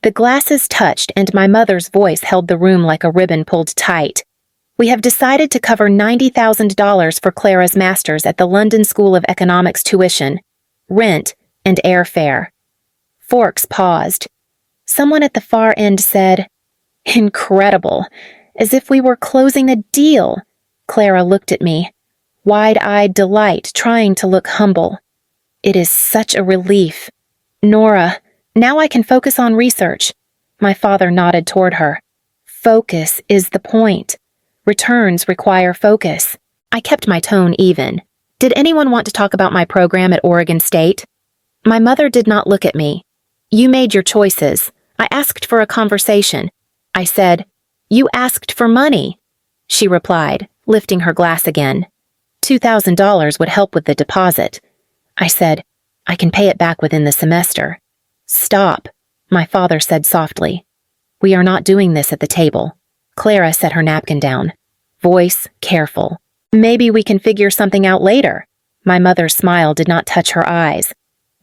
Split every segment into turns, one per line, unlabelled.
The glasses touched and my mother's voice held the room like a ribbon pulled tight. We have decided to cover $90,000 for Clara's master's at the London School of Economics tuition, rent, and airfare. Forks paused. Someone at the far end said, "Incredible," as if we were closing a deal. Clara looked at me, wide-eyed delight, trying to look humble. "It is such a relief. Nora, now I can focus on research." My father nodded toward her. "Focus is the point. Returns require focus." I kept my tone even. "Did anyone want to talk about my program at Oregon State?" My mother did not look at me. "You made your choices. I asked for a conversation." I said, "You asked for money." She replied, lifting her glass again. $2,000 would help with the deposit. I said, "I can pay it back within the semester." "Stop," my father said softly. "We are not doing this at the table." Clara set her napkin down, voice careful. "Maybe we can figure something out later." My mother's smile did not touch her eyes.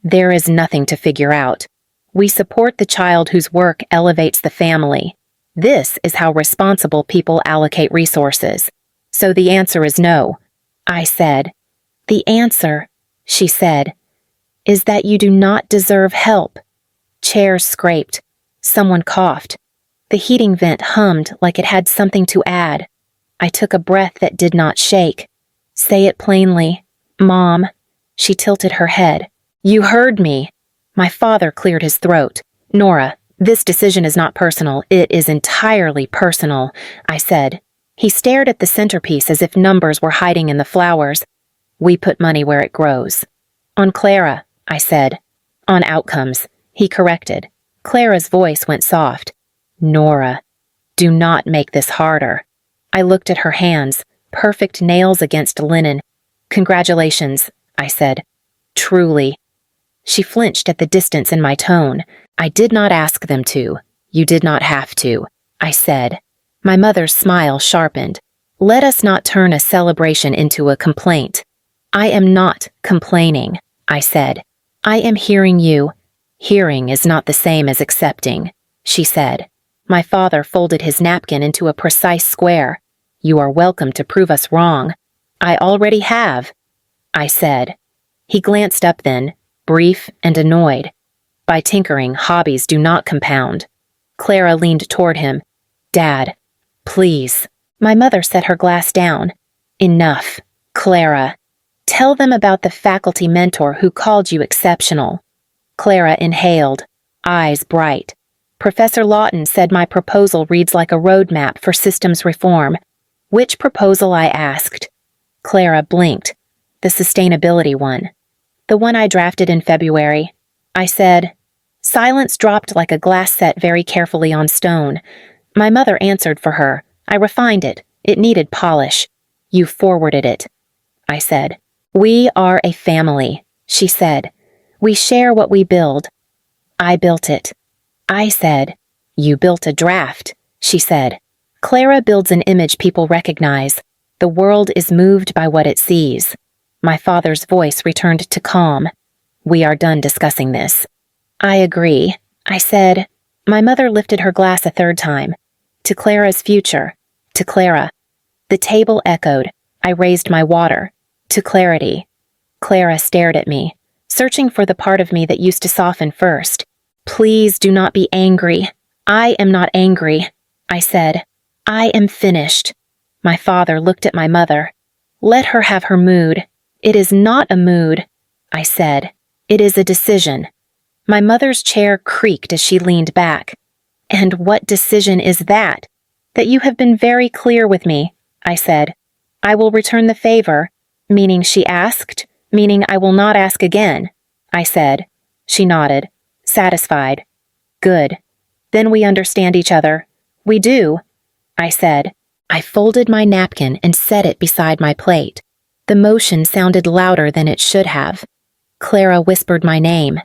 "There is nothing to figure out. We support the child whose work elevates the family. This is how responsible people allocate resources. So the answer is no." I said. "The answer," she said, "is that you do not deserve help." Chairs scraped. Someone coughed. The heating vent hummed like it had something to add. I took a breath that did not shake. "Say it plainly, Mom." She tilted her head. "You heard me." My father cleared his throat. "Nora, this decision is not personal. It is entirely personal," I said. He stared at the centerpiece as if numbers were hiding in the flowers. "We put money where it grows." "On Clara," I said. "On outcomes," he corrected. Clara's voice went soft. "Nora, do not make this harder." I looked at her hands, perfect nails against linen. "Congratulations," I said. "Truly." She flinched at the distance in my tone. "I did not ask them to. You did not have to," I said. My mother's smile sharpened. "Let us not turn a celebration into a complaint." "I am not complaining," I said. "I am hearing you." "Hearing is not the same as accepting," she said. My father folded his napkin into a precise square. "You are welcome to prove us wrong." "I already have," I said. He glanced up then, brief and annoyed. "By tinkering, hobbies do not compound." Clara leaned toward him. "Dad, please." My mother set her glass down. "Enough, Clara. Tell them about the faculty mentor who called you exceptional." Clara inhaled, eyes bright. "Professor Lawton said my proposal reads like a roadmap for systems reform." "Which proposal?" I asked. Clara blinked. "The sustainability one. The one I drafted in February." I said. Silence dropped like a glass set very carefully on stone. My mother answered for her. "I refined it. It needed polish." "You forwarded it," I said. "We are a family," she said. "We share what we build." "I built it." I said. "You built a draft," she said. "Clara builds an image people recognize. The world is moved by what it sees." My father's voice returned to calm. "We are done discussing this." "I agree," I said. My mother lifted her glass a third time. "To Clara's future. To Clara." The table echoed. I raised my water. "To clarity." Clara stared at me, searching for the part of me that used to soften first. "Please do not be angry." "I am not angry," I said. "I am finished." My father looked at my mother. "Let her have her mood." "It is not a mood," I said. "It is a decision." My mother's chair creaked as she leaned back. "And what decision is that?" "That you have been very clear with me," I said. "I will return the favor," meaning she asked, meaning I will not ask again, I said. She nodded, satisfied. "Good. Then we understand each other." "We do," I said. I folded my napkin and set it beside my plate. The motion sounded louder than it should have. Clara whispered my name,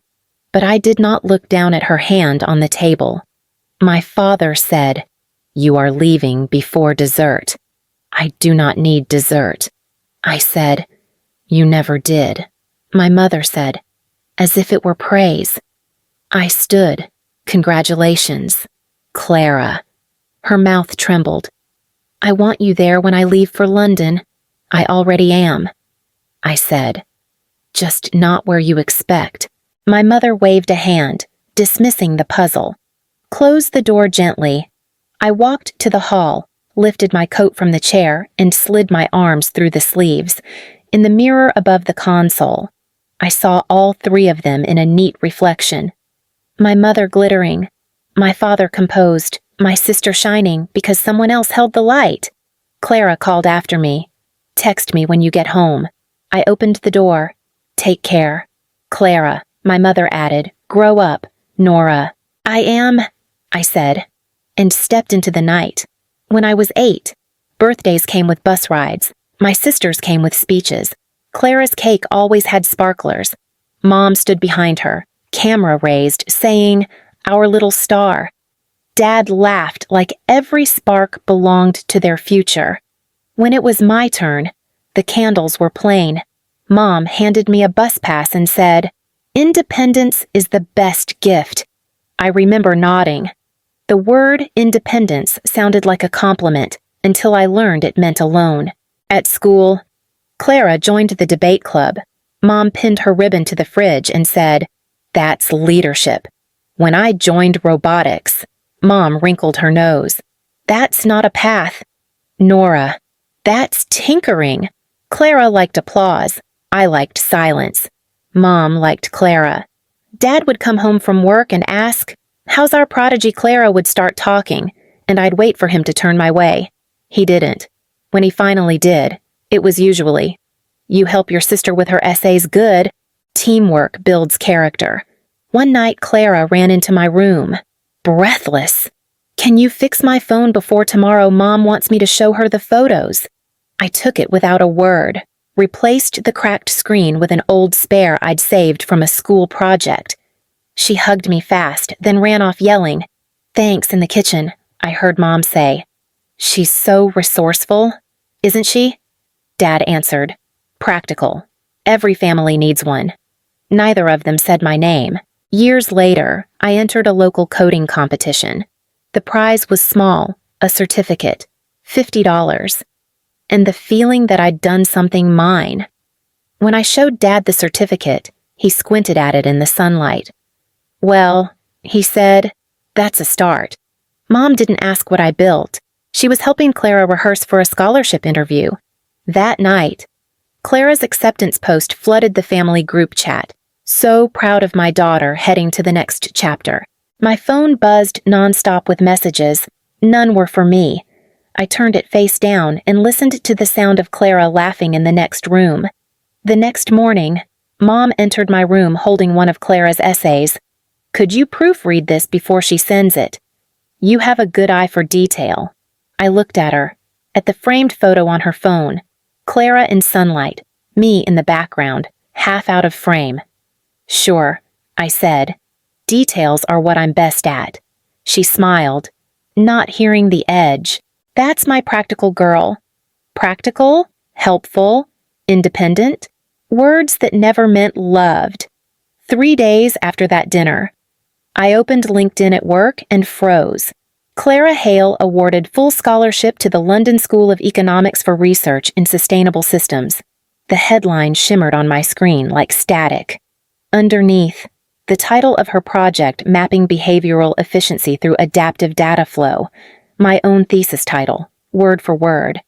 but I did not look down at her hand on the table. My father said, "You are leaving before dessert." "I do not need dessert," I said. "You never did," my mother said, as if it were praise. I stood, Congratulations, Clara. Her mouth trembled. I want you there when I leave for London. I already am, I said. Just not where you expect. My mother waved a hand, dismissing the puzzle. Close the door gently. I walked to the hall, lifted my coat from the chair, and slid my arms through the sleeves. In the mirror above the console, I saw all three of them in a neat reflection. My mother glittering, my father composed, my sister shining because someone else held the light. Clara called after me. Text me when you get home. I opened the door. Take care. Clara, my mother added, grow up, Nora. I am, I said, and stepped into the night. When I was 8, birthdays came with bus rides. My sisters came with speeches. Clara's cake always had sparklers. Mom stood behind her, camera raised, saying, "Our little star." Dad laughed like every spark belonged to their future. When it was my turn, the candles were plain. Mom handed me a bus pass and said, "Independence is the best gift." I remember nodding. The word independence sounded like a compliment until I learned it meant alone. At school, Clara joined the debate club. Mom pinned her ribbon to the fridge and said, "That's leadership." When I joined robotics, Mom wrinkled her nose. "That's not a path." Nora, "That's tinkering." Clara liked applause. I liked silence. Mom liked Clara. Dad would come home from work and ask, "How's our prodigy?" Clara would start talking, and I'd wait for him to turn my way. He didn't. When he finally did, it was usually, "You help your sister with her essays, good. Teamwork builds character." One night, Clara ran into my room, breathless. "Can you fix my phone before tomorrow? Mom wants me to show her the photos." I took it without a word, replaced the cracked screen with an old spare I'd saved from a school project. She hugged me fast, then ran off yelling, "Thanks," in the kitchen, I heard Mom say. "She's so resourceful, isn't she?" Dad answered, "Practical. Every family needs one." Neither of them said my name. Years later, I entered a local coding competition. The prize was small, a certificate, $50, and the feeling that I'd done something mine. When I showed Dad the certificate, he squinted at it in the sunlight. "Well," he said, "that's a start." Mom didn't ask what I built. She was helping Clara rehearse for a scholarship interview. That night, Clara's acceptance post flooded the family group chat. So proud of my daughter heading to the next chapter. My phone buzzed nonstop with messages. None were for me. I turned it face down and listened to the sound of Clara laughing in the next room. The next morning, Mom entered my room holding one of Clara's essays. "Could you proofread this before she sends it? You have a good eye for detail." I looked at her, at the framed photo on her phone. Clara in sunlight, me in the background, half out of frame. "Sure," I said. "Details are what I'm best at." She smiled, not hearing the edge. "That's my practical girl." Practical, helpful, independent, words that never meant loved. 3 days after that dinner, I opened LinkedIn at work and froze. Clara Hale awarded full scholarship to the London School of Economics for Research in Sustainable Systems. The headline shimmered on my screen like static. Underneath, the title of her project, Mapping Behavioral Efficiency Through Adaptive Data Flow, my own thesis title, word for word.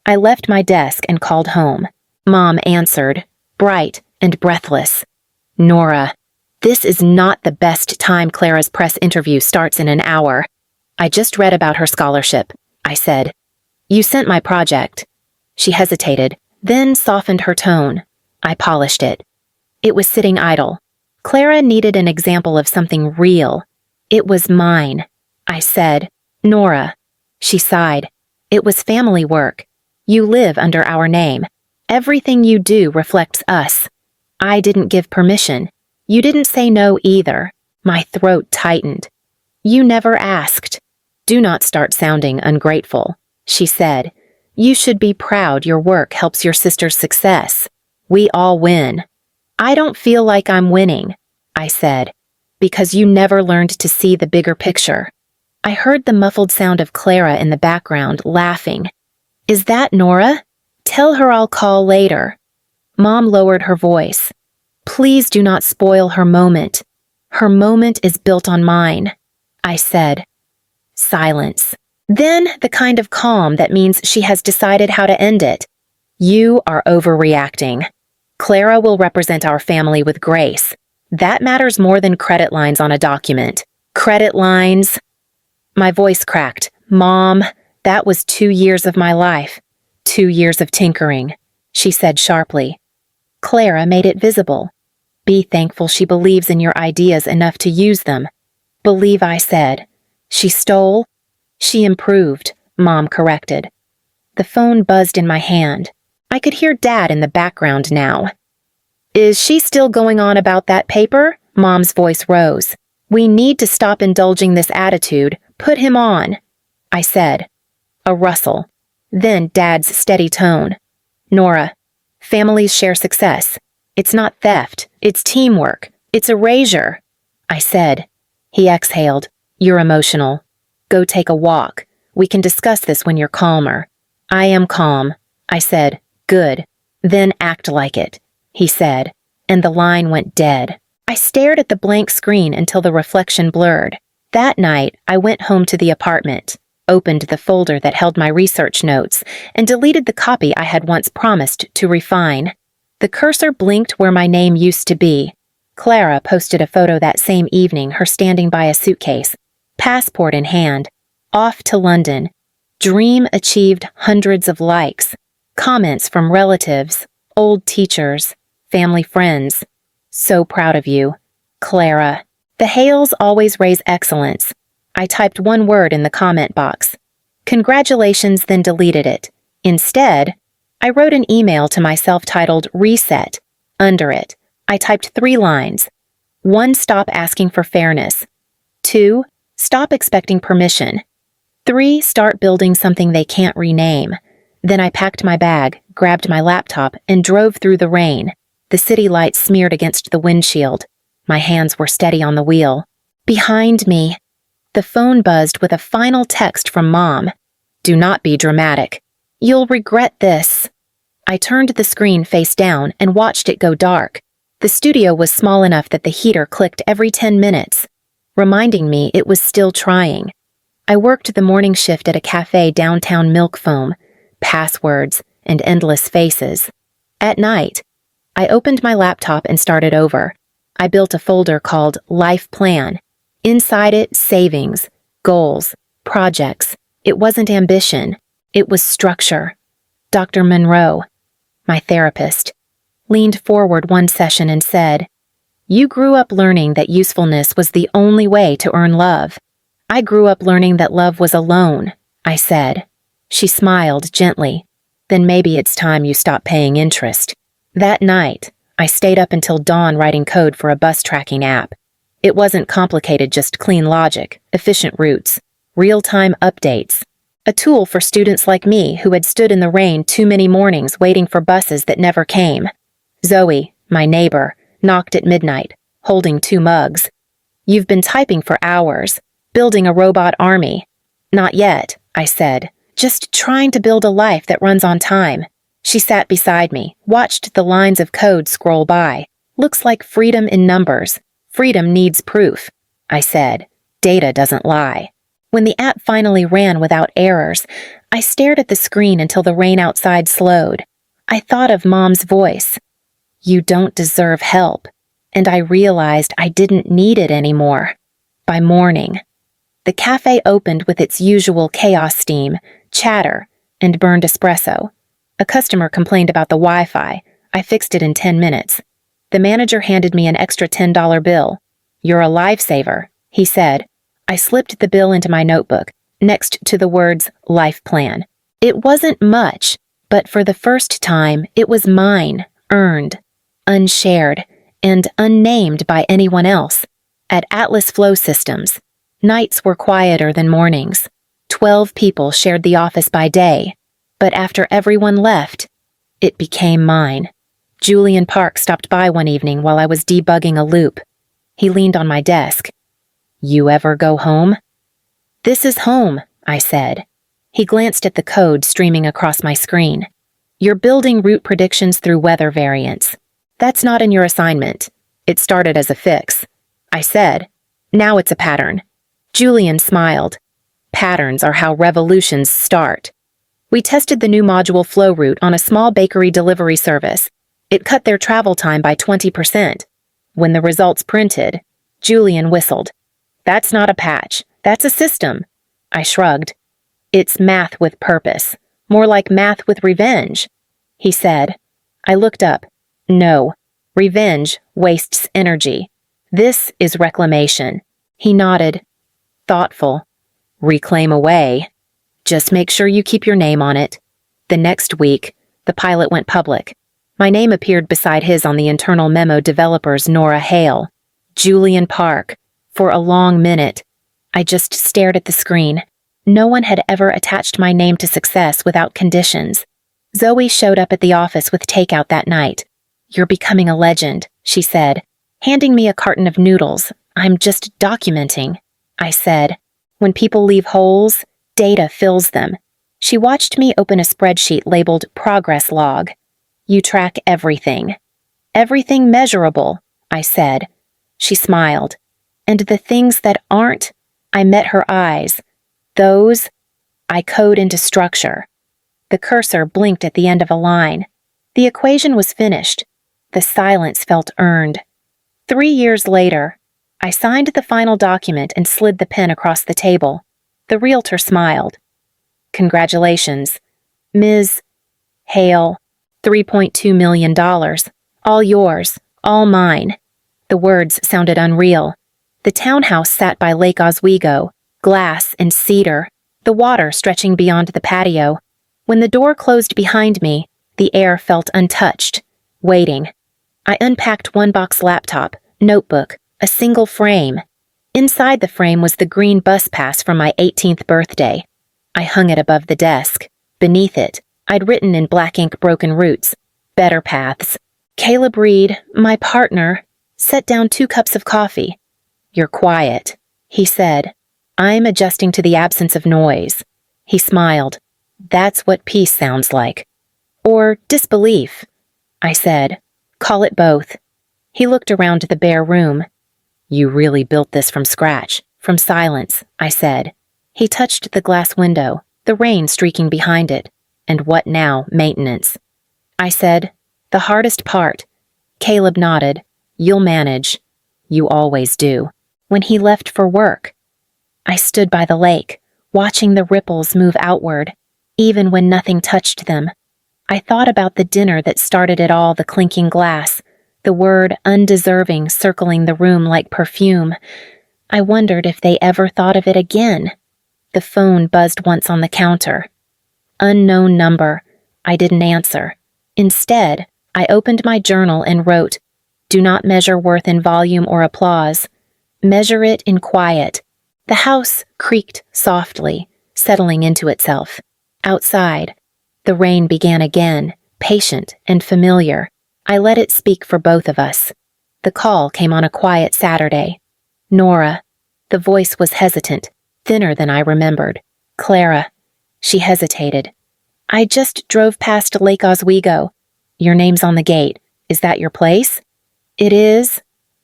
I left my desk and called home. Mom answered, bright and breathless. "Nora, this is not the best time. Clara's press interview starts in an hour. I just read about her scholarship," I said. "You sent my project." She hesitated, then softened her tone. I polished it. It was sitting idle. Clara needed an example of something real. It was mine. I said, "Nora." She sighed. "It was family work. You live under our name. Everything you do reflects us. I didn't give permission. You didn't say no either." My throat tightened. "You never asked." "Do not start sounding ungrateful," she said. "You should be proud your work helps your sister's success. We all win." "I don't feel like I'm winning," I said. Because you never learned to see the bigger picture. I heard the muffled sound of Clara in the background, laughing. Is that Nora? Tell her I'll call later. Mom lowered her voice. Please do not spoil her moment. Her moment is built on mine, I said. Silence. Then the kind of calm that means she has decided how to end it. You are overreacting. Clara will represent our family with grace. That matters more than credit lines on a document. Credit lines. My voice cracked. Mom, that was 2 years of my life. 2 years of tinkering, she said sharply. Clara made it visible. Be thankful she believes in your ideas enough to use them. Believe, I said. She stole? She improved, Mom corrected. The phone buzzed in my hand. I could hear Dad in the background now. Is she still going on about that paper? Mom's voice rose. We need to stop indulging this attitude. Put him on, I said. A rustle. Then Dad's steady tone. Nora, families share success. It's not theft. It's teamwork. It's erasure, I said. He exhaled. You're emotional. Go take a walk. We can discuss this when you're calmer. I am calm, I said. Good. Then act like it, he said, and the line went dead. I stared at the blank screen until the reflection blurred. That night, I went home to the apartment, opened the folder that held my research notes, and deleted the copy I had once promised to refine. The cursor blinked where my name used to be. Clara posted a photo that same evening, her standing by a suitcase, passport in hand, off to London. Dream achieved hundreds of likes, comments from relatives, old teachers, family friends. So proud of you, Clara. The Hales always raise excellence. I typed one word in the comment box. Congratulations, then deleted it. Instead, I wrote an email to myself titled Reset. Under it, I typed 3 lines. 1, stop asking for fairness. 2, stop expecting permission. 3, start building something they can't rename. Then I packed my bag, grabbed my laptop, and drove through the rain. The city lights smeared against the windshield. My hands were steady on the wheel. Behind me. The phone buzzed with a final text from Mom. Do not be dramatic. You'll regret this. I turned the screen face down and watched it go dark. The studio was small enough that the heater clicked every 10 minutes, reminding me it was still trying. I worked the morning shift at a cafe downtown Milk Foam, passwords and endless faces. At night, I opened my laptop and started over. I built a folder called Life Plan. Inside it, savings, goals, projects. It wasn't ambition. It was structure. Dr. Monroe, my therapist, leaned forward one session and said, You grew up learning that usefulness was the only way to earn love. I grew up learning that love was a loan, I said. She smiled gently. Then maybe it's time you stop paying interest. That night, I stayed up until dawn writing code for a bus tracking app. It wasn't complicated, just clean logic, efficient routes, real-time updates. A tool for students like me who had stood in the rain too many mornings waiting for buses that never came. Zoe, my neighbor, knocked at midnight, holding 2 mugs. You've been typing for hours, building a robot army. Not yet, I said, just trying to build a life that runs on time. She sat beside me, watched the lines of code scroll by. Looks like freedom in numbers. Freedom needs proof, I said. Data doesn't lie. When the app finally ran without errors, I stared at the screen until the rain outside slowed. I thought of Mom's voice. You don't deserve help. And I realized I didn't need it anymore. By morning, the cafe opened with its usual chaos steam, chatter, and burned espresso. A customer complained about the Wi-Fi. I fixed it in 10 minutes. The manager handed me an extra $10 bill. You're a lifesaver, he said. I slipped the bill into my notebook, next to the words Life Plan. It wasn't much, but for the first time, it was mine, earned, unshared, and unnamed by anyone else. At Atlas Flow Systems, nights were quieter than mornings. 12 people shared the office by day, but after everyone left, it became mine. Julian Park stopped by one evening while I was debugging a loop. He leaned on my desk. You ever go home? This is home, I said. He glanced at the code streaming across my screen. You're building route predictions through weather variants. That's not in your assignment. It started as a fix. I said, now it's a pattern. Julian smiled. Patterns are how revolutions start. We tested the new module flow route on a small bakery delivery service. It cut their travel time by 20%. When the results printed, Julian whistled. That's not a patch. That's a system. I shrugged. It's math with purpose. More like math with revenge. He said. I looked up. No. Revenge wastes energy. This is reclamation. He nodded. Thoughtful. Reclaim away. Just make sure you keep your name on it. The next week, the pilot went public. My name appeared beside his on the internal memo developers Nora Hale. Julian Park. For a long minute, I just stared at the screen. No one had ever attached my name to success without conditions. Zoe showed up at the office with takeout that night. You're becoming a legend, she said, handing me a carton of noodles. I'm just documenting. I said, when people leave holes, data fills them. She watched me open a spreadsheet labeled Progress Log. You track everything. Everything measurable, I said. She smiled. And the things that aren't, I met her eyes. Those, I code into structure. The cursor blinked at the end of a line. The equation was finished. The silence felt earned. 3 years later, I signed the final document and slid the pen across the table. The realtor smiled. Congratulations, Ms. Hale. $3.2 million. All yours, all mine. The words sounded unreal. The townhouse sat by Lake Oswego, glass and cedar, the water stretching beyond the patio. When the door closed behind me, the air felt untouched, waiting. I unpacked one box laptop, notebook, a single frame. Inside the frame was the green bus pass from my 18th birthday. I hung it above the desk. Beneath it, I'd written in black ink broken routes, better paths. Caleb Reed, my partner, set down 2 cups of coffee. You're quiet, he said. I'm adjusting to the absence of noise. He smiled. That's what peace sounds like. Or disbelief. I said, call it both. He looked around the bare room. You really built this from scratch, from silence, I said. He touched the glass window, the rain streaking behind it. And what now, maintenance? I said, the hardest part. Caleb nodded. You'll manage. You always do. When he left for work, I stood by the lake, watching the ripples move outward, even when nothing touched them. I thought about the dinner that started it all, the clinking glass, the word undeserving circling the room like perfume. I wondered if they ever thought of it again. The phone buzzed once on the counter. Unknown number. I didn't answer. Instead, I opened my journal and wrote, do not measure worth in volume or applause. Measure it in quiet. The house creaked softly, settling into itself. Outside, the rain began again, patient and familiar. I let it speak for both of us. The call came on a quiet Saturday. Nora. The voice was hesitant, thinner than I remembered. Clara. She hesitated. I just drove past Lake Oswego. Your name's on the gate. Is that your place? It is.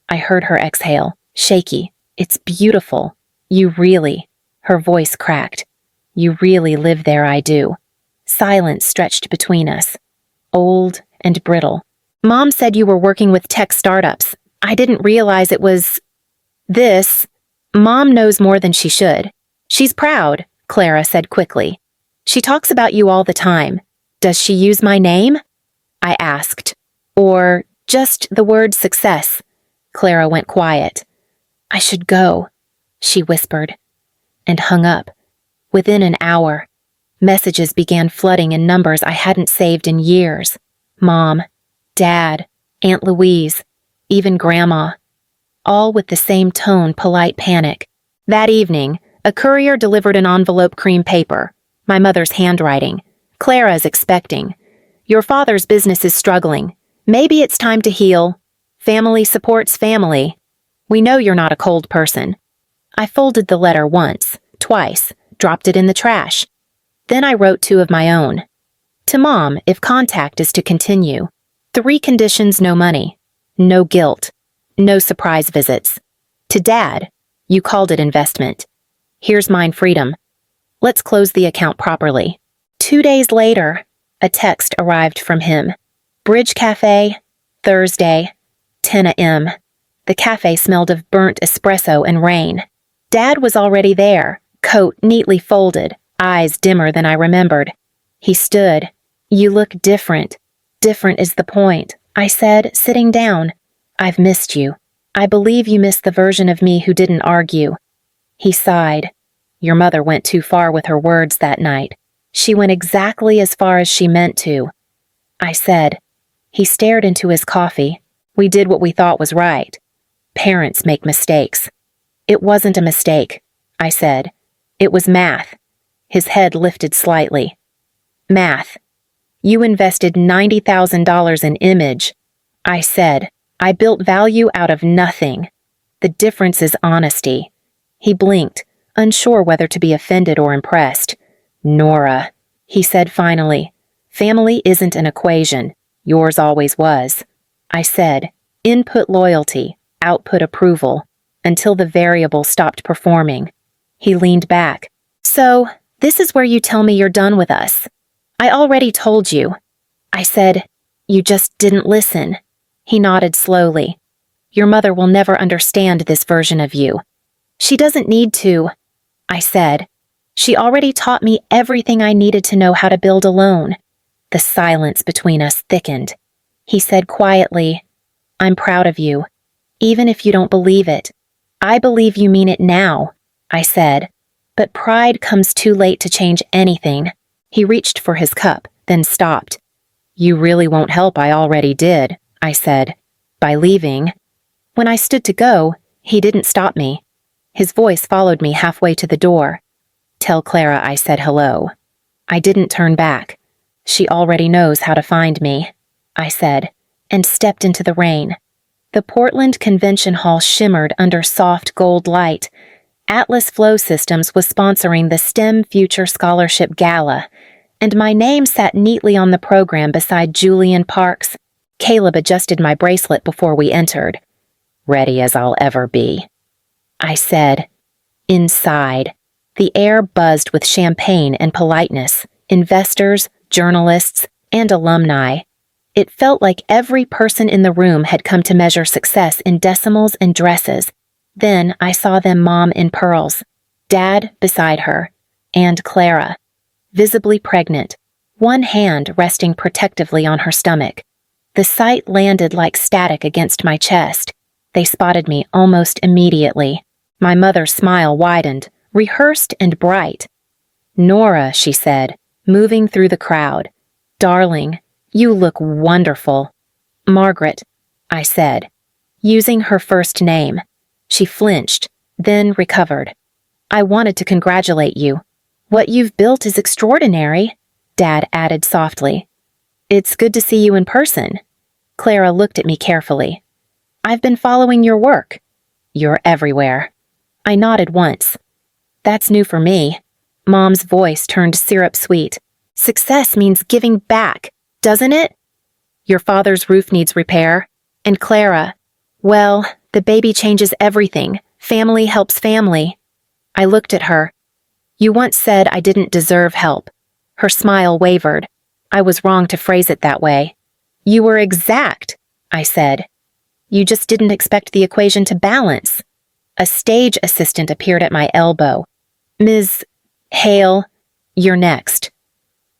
I heard her exhale, shaky. It's beautiful. You really. Her voice cracked. You really live there, I do. Silence stretched between us. Old and brittle. Mom said you were working with tech startups. I didn't realize it was this. Mom knows more than she should. She's proud, Clara said quickly. She talks about you all the time. Does she use my name? I asked. Or just the word success. Clara went quiet. I should go, she whispered, and hung up. Within an hour, messages began flooding in numbers I hadn't saved in years. Mom, Dad, Aunt Louise, even Grandma. All with the same tone, polite panic. That evening, a courier delivered an envelope cream paper. My mother's handwriting. Clara's expecting. Your father's business is struggling. Maybe it's time to heal. Family supports family. We know you're not a cold person. I folded the letter once, twice, dropped it in the trash. Then I wrote 2 of my own. To Mom, if contact is to continue. 3 conditions: no money, no guilt, no surprise visits. To Dad, you called it investment. Here's mine: freedom. Let's close the account properly. 2 days later, a text arrived from him. Bridge Cafe, Thursday, 10 a.m. The cafe smelled of burnt espresso and rain. Dad was already there, coat neatly folded, eyes dimmer than I remembered. He stood. You look different. Different is the point, I said, sitting down. I've missed you. I believe you missed the version of me who didn't argue. He sighed. Your mother went too far with her words that night. She went exactly as far as she meant to. I said. He stared into his coffee. We did what we thought was right. Parents make mistakes. It wasn't a mistake, I said. It was math. His head lifted slightly. Math. You invested $90,000 in image. I said. I built value out of nothing. The difference is honesty. He blinked, unsure whether to be offended or impressed. Nora, he said finally. Family isn't an equation. Yours always was. I said. Input loyalty, output approval, until the variable stopped performing. He leaned back. So, this is where you tell me you're done with us. I already told you. I said. You just didn't listen. He nodded slowly. Your mother will never understand this version of you. She doesn't need to, I said. She already taught me everything I needed to know how to build alone. The silence between us thickened. He said quietly, I'm proud of you, even if you don't believe it. I believe you mean it now, I said. But pride comes too late to change anything. He reached for his cup, then stopped. You really won't help. I already did, I said. By leaving. When I stood to go, he didn't stop me. His voice followed me halfway to the door. Tell Clara I said hello. I didn't turn back. She already knows how to find me, I said, and stepped into the rain. The Portland Convention Hall shimmered under soft gold light. Atlas Flow Systems was sponsoring the STEM Future Scholarship Gala, and my name sat neatly on the program beside Julian Parks. Caleb adjusted my bracelet before we entered. Ready as I'll ever be, I said. Inside, the air buzzed with champagne and politeness, investors, journalists, and alumni. It felt like every person in the room had come to measure success in decimals and dresses. Then I saw them Mom in pearls, Dad beside her, and Clara, visibly pregnant, one hand resting protectively on her stomach. The sight landed like static against my chest. They spotted me almost immediately. My mother's smile widened, rehearsed and bright. Nora, she said, moving through the crowd. Darling, you look wonderful. Margaret, I said, using her first name. She flinched, then recovered. I wanted to congratulate you. What you've built is extraordinary, Dad added softly. It's good to see you in person. Clara looked at me carefully. I've been following your work. You're everywhere. I nodded once. That's new for me. Mom's voice turned syrup sweet. Success means giving back, doesn't it? Your father's roof needs repair. And Clara, well, the baby changes everything. Family helps family. I looked at her. You once said I didn't deserve help. Her smile wavered. I was wrong to phrase it that way. You were exact, I said. You just didn't expect the equation to balance. A stage assistant appeared at my elbow. Ms. Hale, you're next.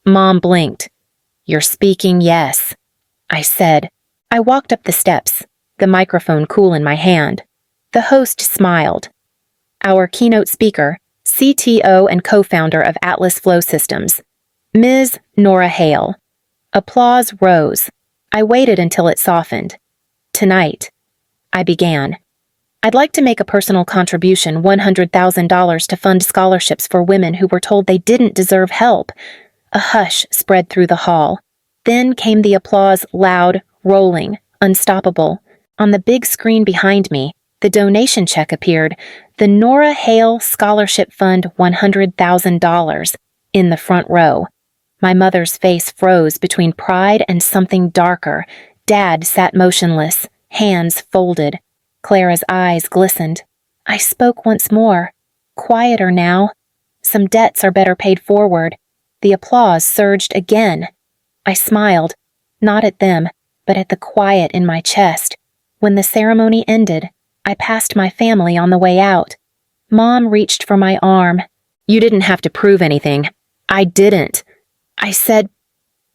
Mom blinked. You're speaking, yes, I said. I walked up the steps, the microphone cool in my hand. The host smiled. Our keynote speaker, CTO and co-founder of Atlas Flow Systems, Ms. Nora Hale. Applause rose. I waited until it softened. Tonight, I began. I'd like to make a personal contribution, $100,000 to fund scholarships for women who were told they didn't deserve help. A hush spread through the hall. Then came the applause, loud, rolling, unstoppable. On the big screen behind me, The donation check appeared, the Nora Hale Scholarship Fund $100,000, in the front row. My mother's face froze between pride and something darker. Dad sat motionless, hands folded. Clara's eyes glistened. I spoke once more. Quieter now. Some debts are better paid forward. The applause surged again. I smiled, not at them, but at the quiet in my chest. When the ceremony ended, I passed my family on the way out. Mom reached for my arm. You didn't have to prove anything. I didn't. I said,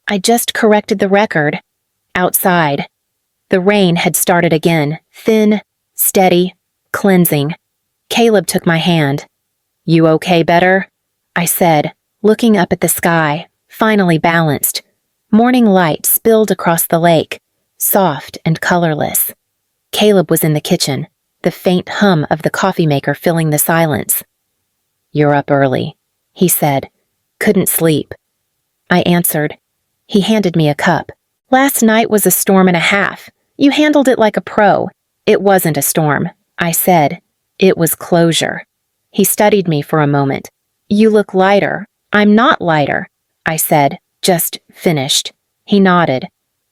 I just corrected the record. Outside. The rain had started again, thin, steady, cleansing. Caleb took my hand. You okay, better? I said, looking up at the sky, finally balanced. Morning light spilled across the lake, soft and colorless. Caleb was in the kitchen, the faint hum of the coffee maker filling the silence. You're up early, he said. Couldn't sleep. I answered. He handed me a cup. Last night was a storm and a half. You handled it like a pro. It wasn't a storm, I said. It was closure. He studied me for a moment. You look lighter. I'm not lighter, I said, just finished. He nodded.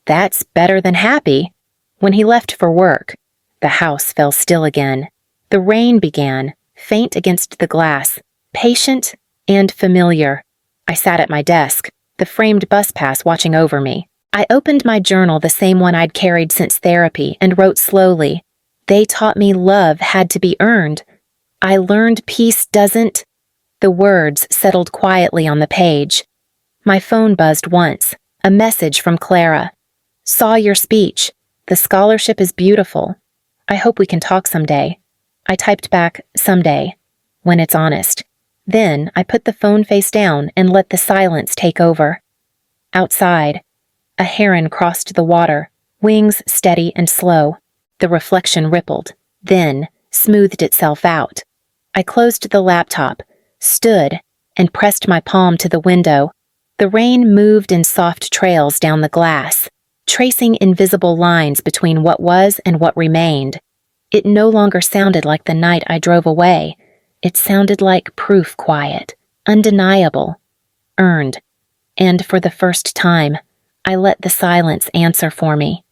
That's better than happy. When he left for work, the house fell still again. The rain began, faint against the glass, patient and familiar. I sat at my desk, the framed bus pass watching over me. I opened my journal, the same one I'd carried since therapy, and wrote slowly. They taught me love had to be earned. I learned peace doesn't. The words settled quietly on the page. My phone buzzed once, a message from Clara. Saw your speech. The scholarship is beautiful. I hope we can talk someday. I typed back, someday, when it's honest. Then I put the phone face down and let the silence take over. Outside, a heron crossed the water, wings steady and slow. The reflection rippled, then smoothed itself out. I closed the laptop, stood, and pressed my palm to the window. The rain moved in soft trails down the glass, tracing invisible lines between what was and what remained. It no longer sounded like the night I drove away. It sounded like proof quiet, undeniable, earned. And for the first time, I let the silence answer for me.